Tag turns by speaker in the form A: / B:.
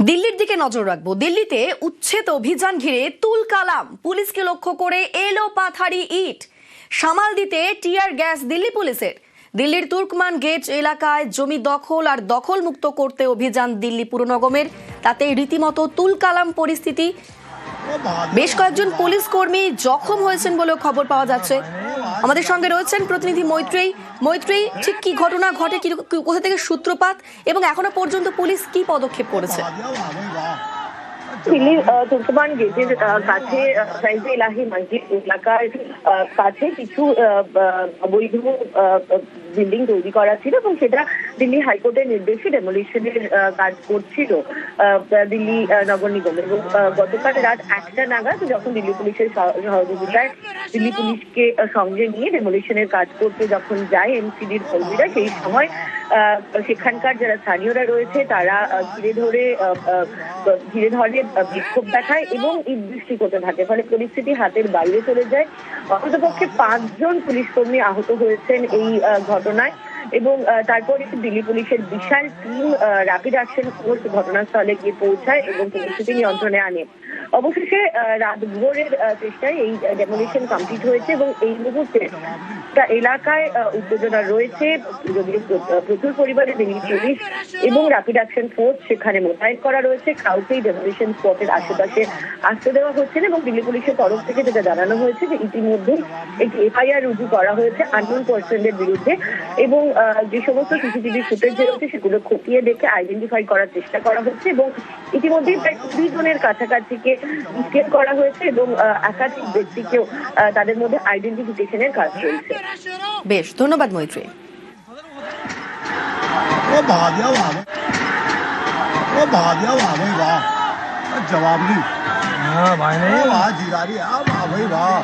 A: দিল্লির দিকে নজর রাখবো। দিল্লিতে উচ্ছেদ অভিযান ঘিরে তুলকালাম, পুলিশকে লক্ষ্য করে এলো পাথারি ইট, সামাল দিতে টিয়ার গ্যাস দিল্লি পুলিশের। দিল্লির তুর্কমান গেট এলাকায় জমি দখল আর দখল মুক্ত করতে অভিযান দিল্লি পুর নিগমের, তাতে রীতিমতো তুলকালাম পরিস্থিতি। বেশ কয়েকজন পুলিশ কর্মী জখম হয়েছেন বলেও খবর পাওয়া যাচ্ছে। আমাদের সঙ্গে রয়েছেন প্রতিনিধি মৈত্রেয়ী। ঠিক কি ঘটনা ঘটে, কোথা থেকে সূত্রপাত, এবং এখনো পর্যন্ত পুলিশ কি পদক্ষেপ করেছে?
B: দিল্লির তুর্কমান গেটের কাছে ফাইজে ইলাহি মসজিদ এলাকার কাছে কিছু অবৈধ বিল্ডিং তৈরি করা ছিল এবং সেটা দিল্লি হাইকোর্টের নির্দেশে ডেমোলিশনের কাজ করছিল দিল্লি নগর নিগম। এবং গতকাল রাত 1টা নাগাদ যখন দিল্লি পুলিশের সহযোগিতায় দিল্লি পুলিশকে সঙ্গে নিয়ে ডেমোলিশনের কাজ করতে যখন যায় এমসিডির কর্মীরা, সেই সময় সেখানকার যারা স্থানীয়রা রয়েছে তারা ঘিরে ধরে বিক্ষোভ দেখায় এবং ইট বৃষ্টি করতে থাকে। ফলে পরিস্থিতি হাতের বাইরে চলে যায়। অন্ততপক্ষে 5 জন পুলিশ কর্মী আহত হয়েছেন এই ঘটনায় এবং তারপরে দিল্লি পুলিশের বিশাল টিম র্যাপিড অ্যাকশন ফোর্স ঘটনাস্থলে গিয়ে পৌঁছায় এবং পরিস্থিতি নিয়ন্ত্রণে আনে। অবশেষে রাত ভোরের চেষ্টায় এই ডেমোলিশন কমপ্লিট হয়েছে এবং এই মুহূর্তে এলাকায় উত্তেজনা রয়েছে। যদিও প্রচুর পরিমাণে দিল্লি পুলিশ এবং র্যাপিড অ্যাকশন ফোর্স সেখানে মোতায়েন করা রয়েছে, কাউকেই ডেমোলিশন স্পটের আশেপাশে আসতে দেওয়া হচ্ছে না। এবং দিল্লি পুলিশের তরফ থেকে যেটা জানানো হয়েছে যে ইতিমধ্যেই একটি এফআইআর রুজু করা হয়েছে আননোন পারসনদের বিরুদ্ধে এবং যে সমস্ত সিসিটিভি ফুটেজ রয়েছে সেগুলো খতিয়ে দেখে আইডেন্টিফাই করার চেষ্টা করা হচ্ছে এবং ইতিমধ্যেই প্রায় 20 জনের কাছাকাছিকে স্কেল করা হয়েছে এবং একাধিক ব্যক্তিকেও তাদের মধ্যে আইডেন্টিফিকেশনের কাজ চলছে।
A: বেশ, ধন্যবাদ মৈত্রেয়ী।
C: जवाब नहीं। हाँ भाई नहीं वहाँ जिगारी भाई वाह।